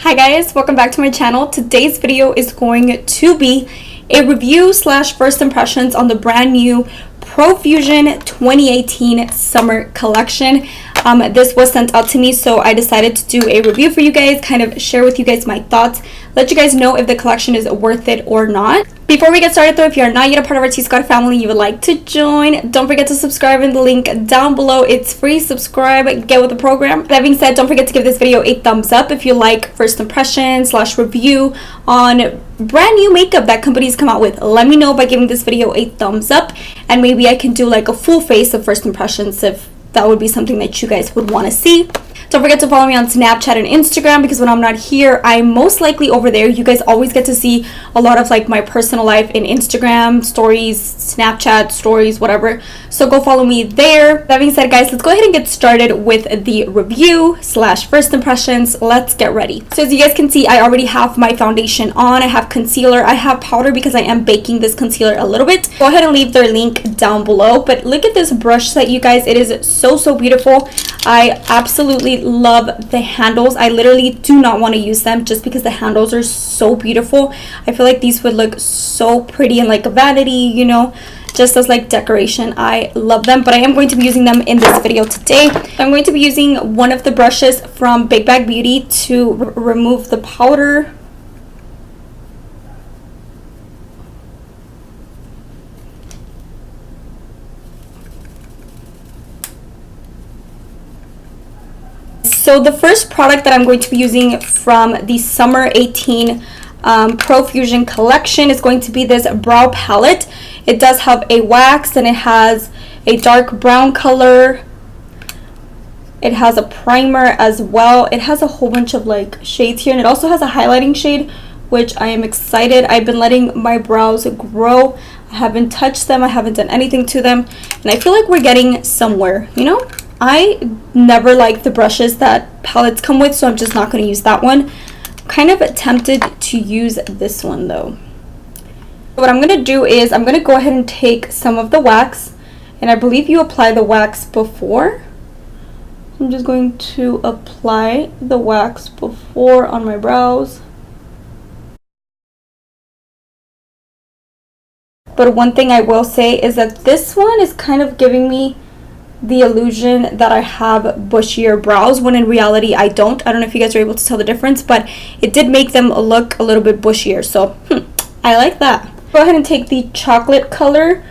Hi guys, welcome back to my channel. Today's video is going to be a review slash first impressions on the brand new Profusion 2018 summer collection. This was sent out to me, so I decided to do a review for you guys, kind of share with you guys my thoughts, let you guys know if the collection is worth it or not. Before we get started though, if you're not yet a part of our TSQUAD family, you would like to join, don't forget to subscribe in the link down below. It's free. Subscribe, get with the program. That being said, don't forget to give this video a thumbs up if you like first impressions slash review on brand new makeup that companies come out with. Let me know by giving this video a thumbs up, and maybe I can do like a full face of first impressions if that would be something that you guys would want to see. Don't forget to follow me on Snapchat and Instagram, because when I'm not here, I'm most likely over there. You guys always get to see a lot of like my personal life in Instagram stories, Snapchat stories, whatever. So go follow me there. That being said, guys, let's go ahead and get started with the review slash first impressions. Let's get ready. So as you guys can see, I already have my foundation on. I have concealer. I have powder because I am baking this concealer a little bit. Go ahead and leave their link down below. But look at this brush set, you guys. It is so beautiful. I absolutely love the handles. I literally do not want to use them just because the handles are so beautiful. I feel like these would look so pretty in like a vanity, you know, just as like decoration. I love them, but I am going to be using them in this video today. I'm going to be using one of the brushes from Big Bag Beauty to remove the powder. So the first product that I'm going to be using from the Summer 18 Profusion collection is going to be this brow palette. It does have a wax and it has a dark brown color. It has a primer as well. It has a whole bunch of like shades here, and it also has a highlighting shade, which I am excited. I've been letting my brows grow. I haven't touched them. I haven't done anything to them, and I feel like we're getting somewhere, you know? I never like the brushes that palettes come with, so I'm just not going to use that one. I'm kind of tempted to use this one though. What I'm going to do is I'm going to go ahead and take some of the wax, and I believe you apply the wax before. I'm just going to apply the wax before on my brows. But one thing I will say is that this one is kind of giving me the illusion that I have bushier brows, when in reality I don't. I don't know if you guys are able to tell the difference, but it did make them look a little bit bushier, so I like that. Go ahead and take the chocolate color.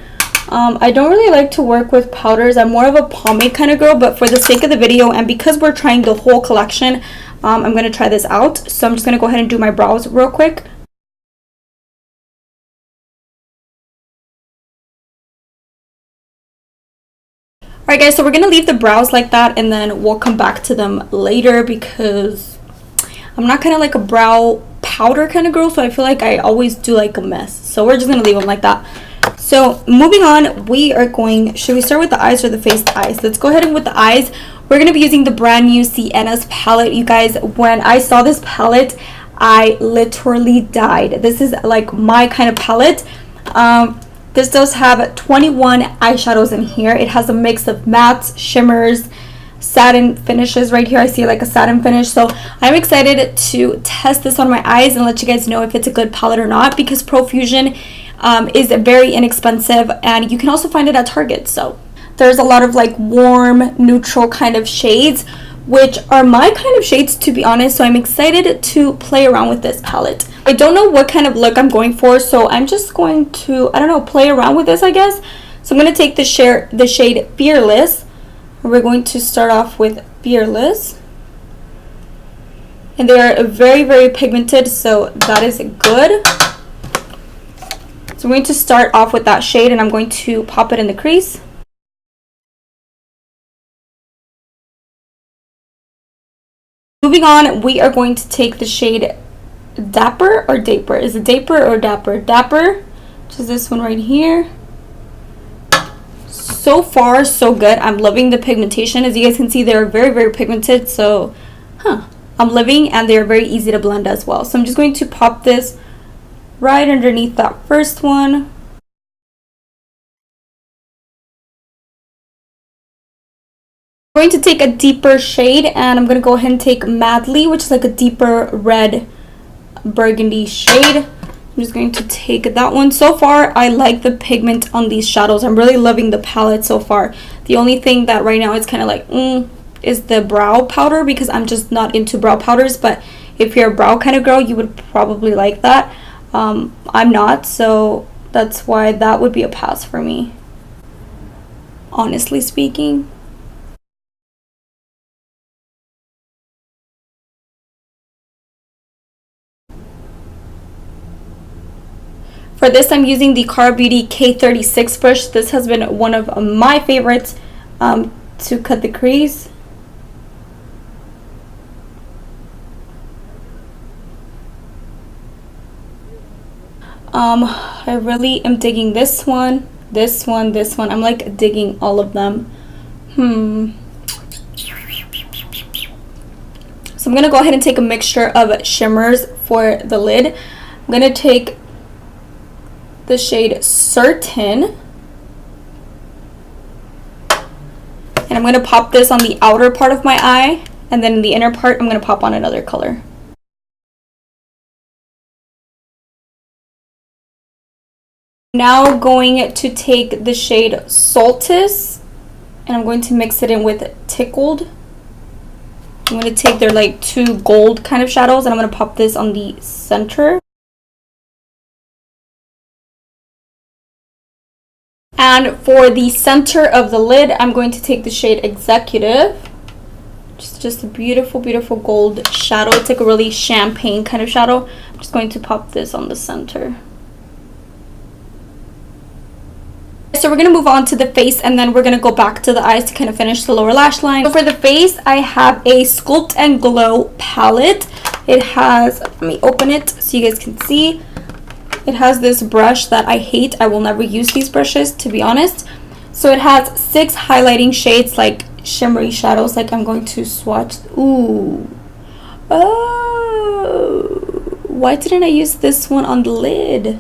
I don't really like to work with powders. I'm more of a pomade kind of girl, but for the sake of the video and because we're trying the whole collection, I'm going to try this out. So I'm just going to go ahead and do my brows real quick. Alright guys, so we're going to leave the brows like that, and then we'll come back to them later because I'm not kind of like a brow powder kind of girl, so I feel like I always do like a mess. So we're just going to leave them like that. So moving on, we are going, should we start with the eyes or the face? The eyes. Let's go ahead and with the eyes. We're going to be using the brand new Siena's palette. You guys, when I saw this palette, I literally died. This is like my kind of palette. This does have 21 eyeshadows in here. It has a mix of mattes, shimmers, satin finishes right here. I see like a satin finish. So I'm excited to test this on my eyes and let you guys know if it's a good palette or not, because Profusion is very inexpensive, and you can also find it at Target. So there's a lot of like warm, neutral kind of shades, which are my kind of shades, to be honest. So I'm excited to play around with this palette. I don't know what kind of look I'm going for, so I'm just going to, I don't know, play around with this, I guess. So I'm going to take the shade Fearless. We're going to start off with Fearless. And they are very pigmented, so that is good. So I'm going to start off with that shade, and I'm going to pop it in the crease. Moving on, we are going to take the shade Dapper or Dapper. Is it Dapper or Dapper? Dapper, which is this one right here. So far, so good. I'm loving the pigmentation. As you guys can see, they're very pigmented. So, I'm loving, and they're very easy to blend as well. So I'm just going to pop this right underneath that first one. I'm going to take a deeper shade, and I'm going to go ahead and take Madly, which is like a deeper red burgundy shade. I'm just going to take that one. So far, I like the pigment on these shadows. I'm really loving the palette so far. The only thing that right now is kind of like, is the brow powder, because I'm just not into brow powders. But if you're a brow kind of girl, you would probably like that. I'm not, so that's why that would be a pass for me, honestly speaking. For this, I'm using the Cara Beauty K36 brush. This has been one of my favorites to cut the crease. I really am digging this one, this one, this one. I'm like digging all of them. So I'm gonna go ahead and take a mixture of shimmers for the lid. I'm gonna take the shade Certain, and I'm going to pop this on the outer part of my eye, and then in the inner part I'm going to pop on another color. Now going to take the shade Solstice, and I'm going to mix it in with Tickled. I'm going to take their like two gold kind of shadows, and I'm going to pop this on the center. And for the center of the lid, I'm going to take the shade Executive. Just a beautiful, beautiful gold shadow. It's like a really champagne kind of shadow. I'm just going to pop this on the center. So we're going to move on to the face, and then we're going to go back to the eyes to kind of finish the lower lash line. So for the face, I have a Sculpt and Glow palette. It has, let me open it so you guys can see. It has this brush that I hate. I will never use these brushes, to be honest. So it has 6 highlighting shades, like shimmery shadows. Like I'm going to swatch. Ooh. Oh. Why didn't I use this one on the lid?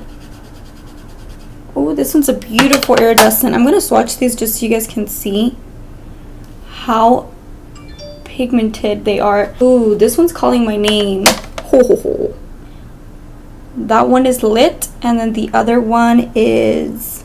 Oh, this one's a beautiful iridescent. I'm going to swatch these just so you guys can see how pigmented they are. Ooh, this one's calling my name. Ho, ho, ho. That one is lit, and then the other one is,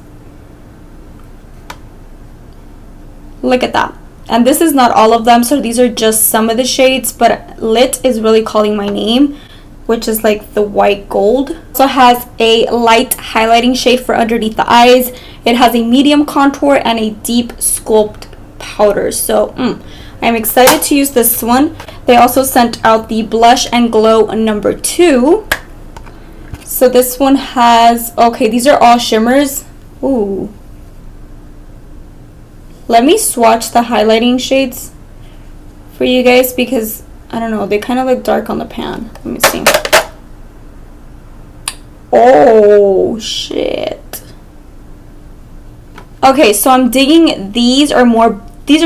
look at that. And this is not all of them, so these are just some of the shades, but lit is really calling my name, which is like the white gold. Also has a light highlighting shade for underneath the eyes. It has a medium contour and a deep sculpt powder. So I'm excited to use this one. They also sent out the Blush and Glow number 2. So this one has, okay, these are all shimmers. Ooh. Let me swatch the highlighting shades for you guys, because I don't know, they kind of look dark on the pan. Let me see. Oh, shit. Okay, so I'm digging these are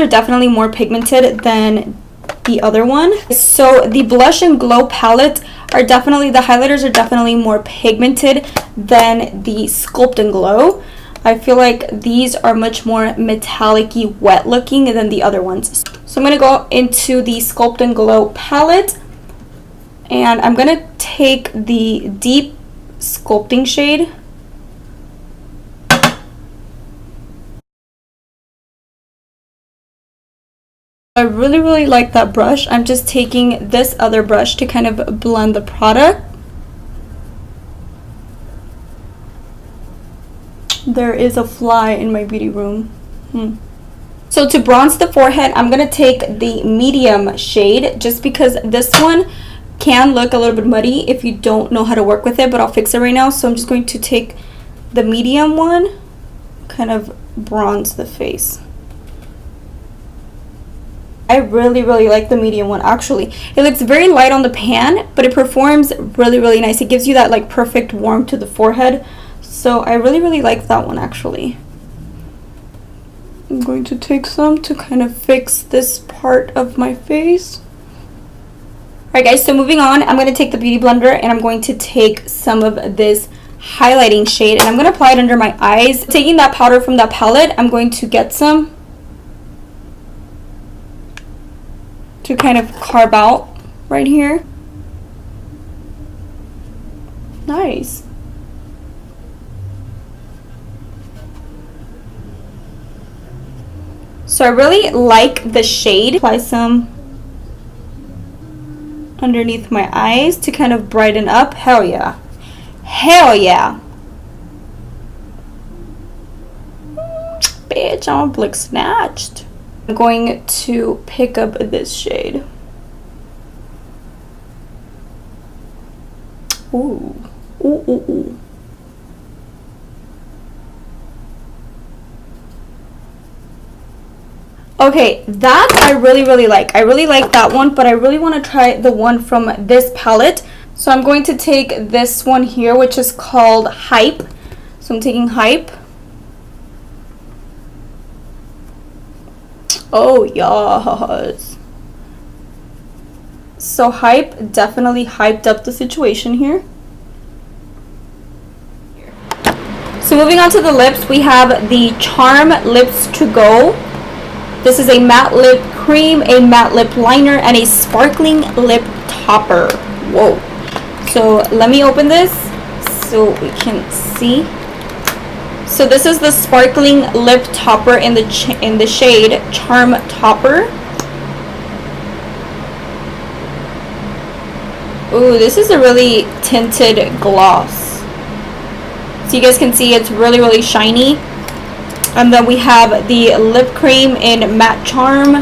definitely more pigmented than the other one. So the Blush and Glow palette are definitely, the highlighters are definitely more pigmented than the Sculpt and Glow. I feel like these are much more metallic-y, wet looking than the other ones. So I'm going to go into the Sculpt and Glow palette, and I'm going to take the deep sculpting shade. I really, really like that brush. I'm just taking this other brush to kind of blend the product. There is a fly in my beauty room. So to bronze the forehead, I'm going to take the medium shade, just because this one can look a little bit muddy if you don't know how to work with it, but I'll fix it right now. So I'm just going to take the medium one, kind of bronze the face. I really, really like the medium one, actually. It looks very light on the pan, but it performs really, really nice. It gives you that like perfect warmth to the forehead. So I really, really like that one, actually. I'm going to take some to kind of fix this part of my face. Alright guys, so moving on, I'm going to take the Beauty Blender, and I'm going to take some of this highlighting shade, and I'm going to apply it under my eyes. Taking that powder from that palette, I'm going to get some. to kind of carve out right here. Nice. So I really like the shade. Apply some underneath my eyes to kind of brighten up. Hell yeah. Hell yeah. Bitch, I'm gonna look snatched. I'm going to pick up this shade. Ooh. Ooh, ooh, ooh. Okay, that I really like. I really like that one, but I really want to try the one from this palette. So I'm going to take this one here, which is called Hype. So I'm taking Hype. Oh, yes. So Hype definitely hyped up the situation here. So moving on to the lips, we have the Charm Lips to Go. This is a matte lip cream, a matte lip liner, and a sparkling lip topper. Whoa. So let me open this so we can see. So this is the sparkling lip topper in the shade Charm Topper. Ooh, this is a really tinted gloss. So you guys can see it's really shiny. And then we have the lip cream in Matte Charm.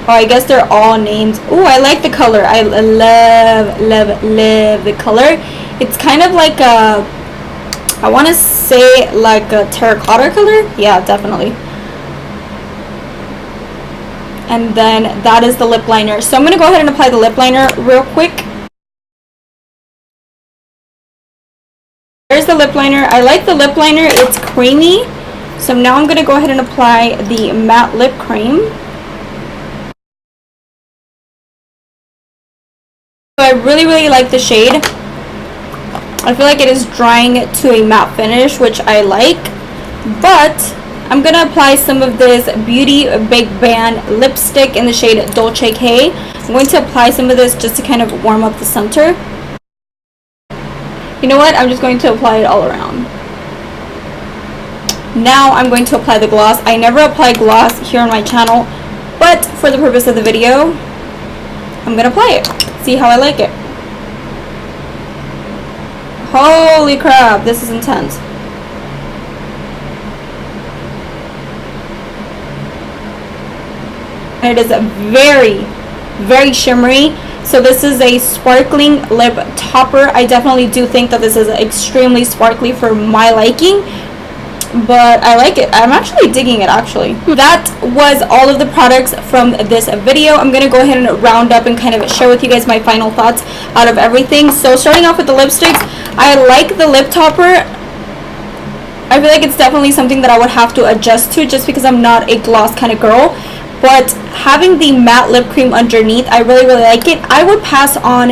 Oh, I guess they're all named. Ooh, I like the color. I love the color. It's kind of like a, I want to say like a terracotta color. Yeah, definitely. And then that is the lip liner. So I'm going to go ahead and apply the lip liner real quick. There's the lip liner. I like the lip liner. It's creamy. So now I'm going to go ahead and apply the matte lip cream. So I really like the shade. I feel like it is drying to a matte finish, which I like. But I'm going to apply some of this Beauty Big Band lipstick in the shade Dolce K. I'm going to apply some of this just to kind of warm up the center. You know what? I'm just going to apply it all around. Now I'm going to apply the gloss. I never apply gloss here on my channel, but for the purpose of the video, I'm going to apply it. See how I like it. Holy crap, this is intense. And it is very shimmery. So this is a sparkling lip topper. I definitely do think that this is extremely sparkly for my liking, but I like it. I'm actually digging it actually. That was all of the products from this video. I'm gonna go ahead and round up and kind of share with you guys my final thoughts out of everything. So starting off with the lipsticks, I like the lip topper. I feel like it's definitely something that I would have to adjust to just because I'm not a gloss kind of girl. But having the matte lip cream underneath, I really like it. I would pass on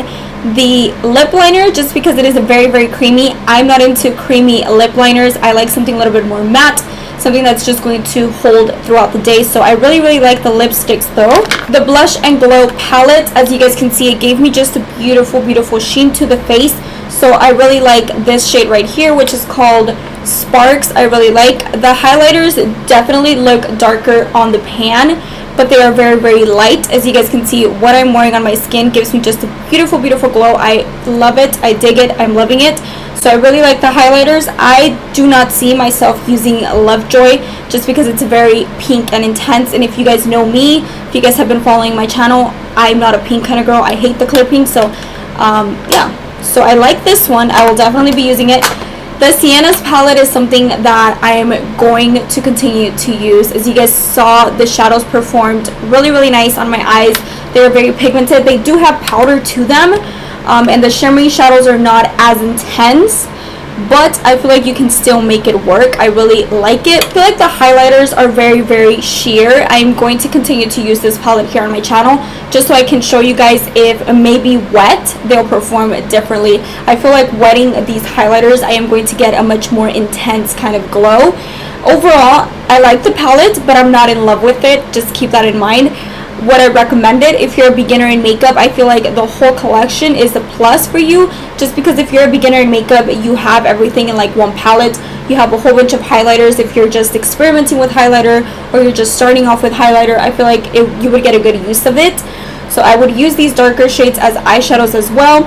the lip liner just because it is very creamy. I'm not into creamy lip liners. I like something a little bit more matte, something that's just going to hold throughout the day. So I really like the lipsticks though. The Blush and Glow palette, as you guys can see, it gave me just a beautiful sheen to the face. So I really like this shade right here, which is called Sparks. I really like. The highlighters definitely look darker on the pan, but they are very light. As you guys can see, what I'm wearing on my skin gives me just a beautiful glow. I love it. I dig it. I'm loving it. So I really like the highlighters. I do not see myself using Lovejoy just because it's very pink and intense. And if you guys know me, if you guys have been following my channel, I'm not a pink kind of girl. I hate the clear pink. So yeah. So I like this one. I will definitely be using it. The Sienna's palette is something that I am going to continue to use. As you guys saw, the shadows performed really nice on my eyes. They are very pigmented. They do have powder to them, and the shimmery shadows are not as intense, but I feel like you can still make it work. I really like it. I feel like the highlighters are very sheer. I'm going to continue to use this palette here on my channel just so I can show you guys if maybe wet they'll perform differently. I feel like wetting these highlighters, I am going to get a much more intense kind of glow. Overall, I like the palette, but I'm not in love with it. Just keep that in mind. would I recommend it. If you're a beginner in makeup, I feel like the whole collection is a plus for you, just because if you're a beginner in makeup, you have everything in like one palette. You have a whole bunch of highlighters. If you're just experimenting with highlighter, or you're just starting off with highlighter, I feel like you would get a good use of it. So I would use these darker shades as eyeshadows as well.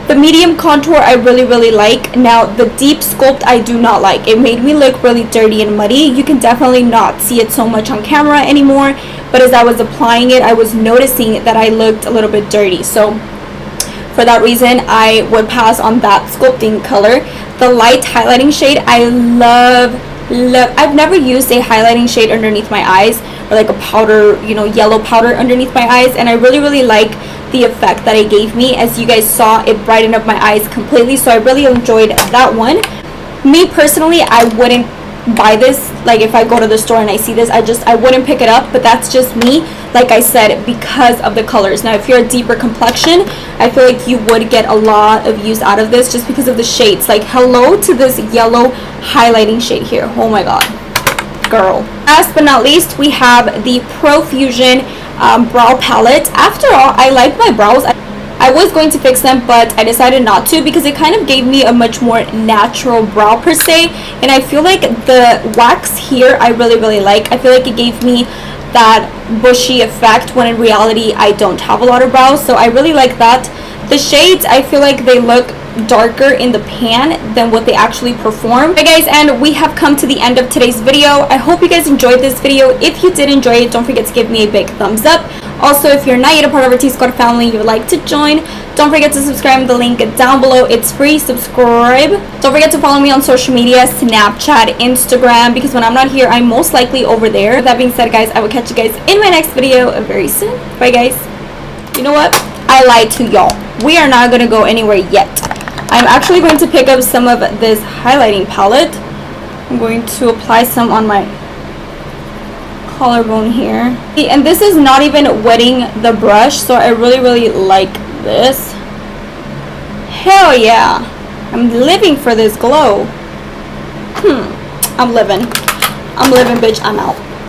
The medium contour I really like. Now the deep sculpt I do not like. It made me look really dirty and muddy. You can definitely not see it so much on camera anymore, but as I was applying it, I was noticing that I looked a little bit dirty. So for that reason, I would pass on that sculpting color. The light highlighting shade I love. I've never used a highlighting shade underneath my eyes, or like a powder, you know, yellow powder underneath my eyes, and I really like the effect that it gave me. As you guys saw, it brightened up my eyes completely, so I really enjoyed that one. Me personally, I wouldn't buy this. Like if I go to the store and I see this, I wouldn't pick it up, but that's just me, like I said, because of the colors. Now if you're a deeper complexion, I feel like you would get a lot of use out of this just because of the shades. Like hello to this yellow highlighting shade here. Oh my god, girl. Last but not least, we have the Profusion brow palette. After all, I like my brows. I was going to fix them, but I decided not to because it kind of gave me a much more natural brow per se, and I feel like the wax here I really like. I feel like it gave me that bushy effect when in reality I don't have a lot of brows, so I really like that. The shades, I feel like they look darker in the pan than what they actually perform. Okay guys, and we have come to the end of today's video. I hope you guys enjoyed this video. If you did enjoy it, don't forget to give me a big thumbs up. Also, if you're not yet a part of our TSQUAD family, you would like to join, don't forget to subscribe. The link down below, it's free. Subscribe. Don't forget to follow me on social media, Snapchat, Instagram, because when I'm not here, I'm most likely over there. With that being said, guys, I will catch you guys in my next video very soon. Bye guys. You know what, I lied to y'all. We are not gonna go anywhere yet. I'm actually going to pick up some of this highlighting palette. I'm going to apply some on my collarbone here, and this is not even wetting the brush, so I really like this. Hell yeah, I'm living for this glow. I'm living, bitch. I'm out.